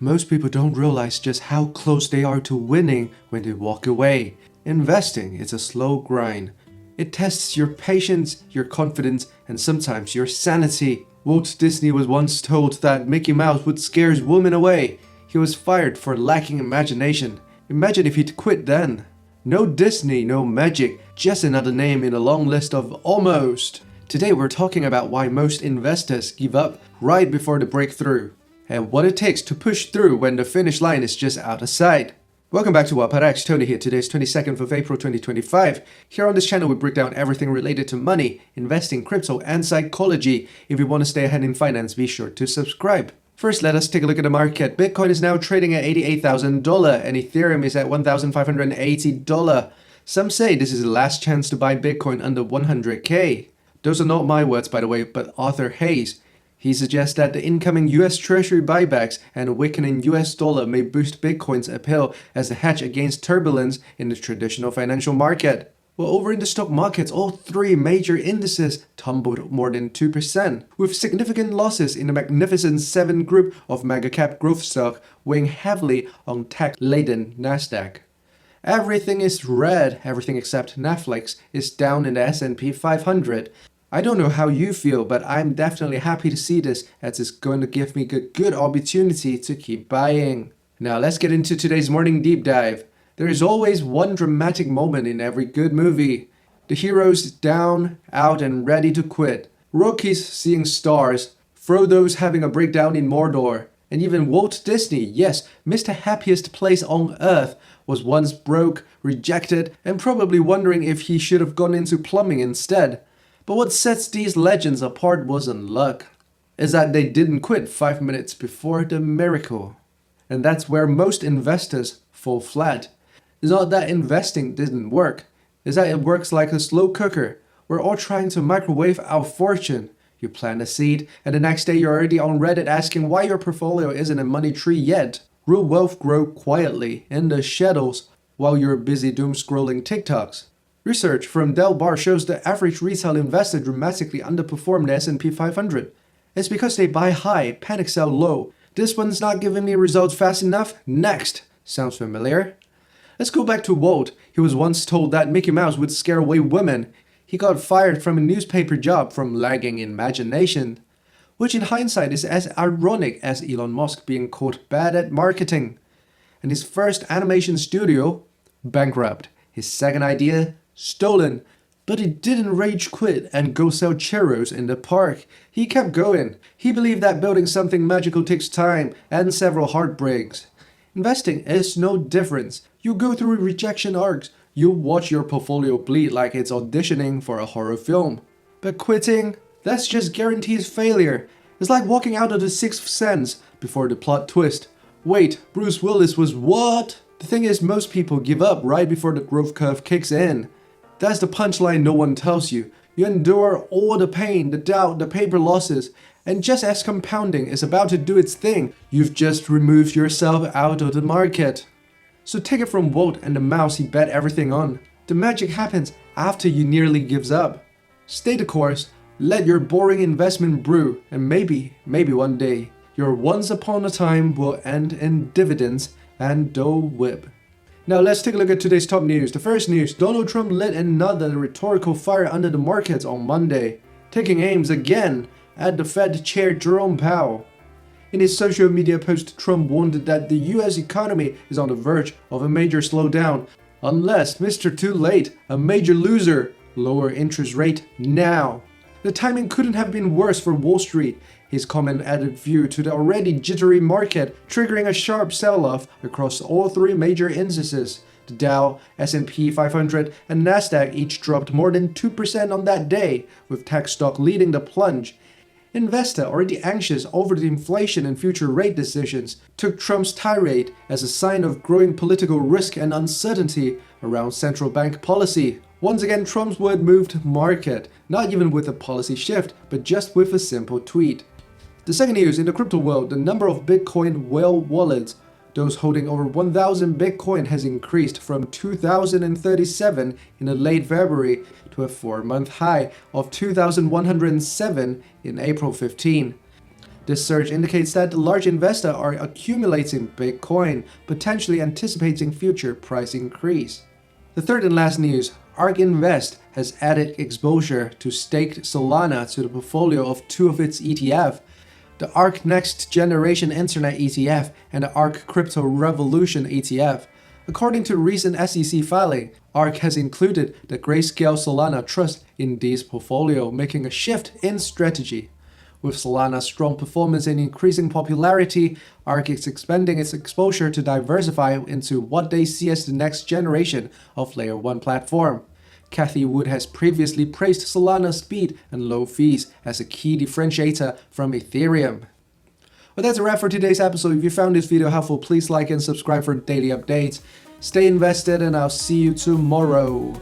Most people don't realize just how close they are to winning when they walk away. Investing is a slow grind. It tests your patience, your confidence, and sometimes your sanity. Walt Disney was once told that Mickey Mouse would scare women away. He was fired for lacking imagination. Imagine if he'd quit then. No Disney, no magic, just another name in a long list of almost. Today we're talking about why most investors give up right before the breakthrough, and what it takes to push through when the finish line is just out of sight. Welcome back to whalepodx. Tony here. Today is 22nd of April 2025. Here on this channel we break down everything related to money, investing, crypto, and psychology. If you want to stay ahead in finance, be sure to subscribe. First, let us take a look at the market. Bitcoin is now trading at $88,000 and Ethereum is at $1,580. Some say this is the last chance to buy Bitcoin under 100k. Those are not my words, by the way, but Arthur Hayes. He suggests that the incoming US Treasury buybacks and a weakening US dollar may boost Bitcoin's appeal as a hedge against turbulence in the traditional financial market. Well, over in the stock markets, all three major indices tumbled more than 2%, with significant losses in the Magnificent Seven group of mega-cap growth stock weighing heavily on tech-laden Nasdaq. Everything is red, everything except Netflix is down in the S&P 500. I don't know how you feel, but I'm definitely happy to see this, as it's going to give me a good opportunity to keep buying. Now let's get into today's morning deep dive. There is always one dramatic moment in every good movie. The hero's down, out, and ready to quit. Rocky's seeing stars. Frodo's having a breakdown in Mordor. And even Walt Disney, yes, Mr. Happiest Place on Earth, was once broke, rejected, and probably wondering if he should have gone into plumbing instead. But what sets these legends apart wasn't luck. Is that they didn't quit 5 minutes before the miracle. And that's where most investors fall flat. It's not that investing didn't work. It's that it works like a slow cooker. We're all trying to microwave our fortune. You plant a seed, and the next day you're already on Reddit asking why your portfolio isn't a money tree yet. Real wealth grow quietly in the shadows while you're busy doom scrolling TikToks. Research from Del Bar shows the average retail investor dramatically underperformed the S&P 500. It's because they buy high, panic sell low. This one's not giving me results fast enough. Next. Sounds familiar? Let's go back to Walt. He was once told that Mickey Mouse would scare away women. He got fired from a newspaper job from lacking imagination, which in hindsight is as ironic as Elon Musk being caught bad at marketing. And his first animation studio, bankrupt. His second idea, stolen. But he didn't rage quit and go sell churros in the park. He kept going. He believed that building something magical takes time and several heartbreaks. Investing is no different. You go through rejection arcs. You watch your portfolio bleed like it's auditioning for a horror film. But quitting? That's just guarantees failure. It's like walking out of The Sixth Sense before the plot twist. Wait, Bruce Willis was what? The thing is, most people give up right before the growth curve kicks in. That's the punchline no one tells you. You endure all the pain, the doubt, the paper losses, and just as compounding is about to do its thing, you've just removed yourself out of the market. So take it from Walt and the mouse he bet everything on. The magic happens after you nearly gives up. Stay the course, let your boring investment brew, and maybe one day, your once upon a time will end in dividends and Dole Whip. Now let's take a look at today's top news. The first news, Donald Trump lit another rhetorical fire under the markets on Monday, taking aims again at the Fed Chair Jerome Powell. In his social media post, Trump warned that the US economy is on the verge of a major slowdown, unless Mr. Too Late, a major loser, lower interest rate now. The timing couldn't have been worse for Wall Street. His comment added fuel to the already jittery market, triggering a sharp sell-off across all three major indices. The Dow, S&P 500, and Nasdaq each dropped more than 2% on that day, with tech stock leading the plunge. Investors, already anxious over the inflation and future rate decisions, took Trump's tirade as a sign of growing political risk and uncertainty around central bank policy. Once again, Trump's word moved market, not even with a policy shift, but just with a simple tweet. The second news, in the crypto world, the number of Bitcoin whale wallets, those holding over 1,000 Bitcoin, has increased from 2,037 in late February to a 4-month high of 2,107 in April 15. This surge indicates that large investors are accumulating Bitcoin, potentially anticipating future price increase. The third and last news, ARK Invest has added exposure to staked Solana to the portfolio of two of its ETF, the ARK Next Generation Internet ETF and the ARK Crypto Revolution ETF. According to recent SEC filing, ARK has included the Grayscale Solana Trust in this portfolio, making a shift in strategy. With Solana's strong performance and increasing popularity, ARK is expanding its exposure to diversify into what they see as the next generation of Layer 1 platform. Cathie Wood has previously praised Solana's speed and low fees as a key differentiator from Ethereum. Well, that's a wrap for today's episode. If you found this video helpful, please like and subscribe for daily updates. Stay invested, and I'll see you tomorrow.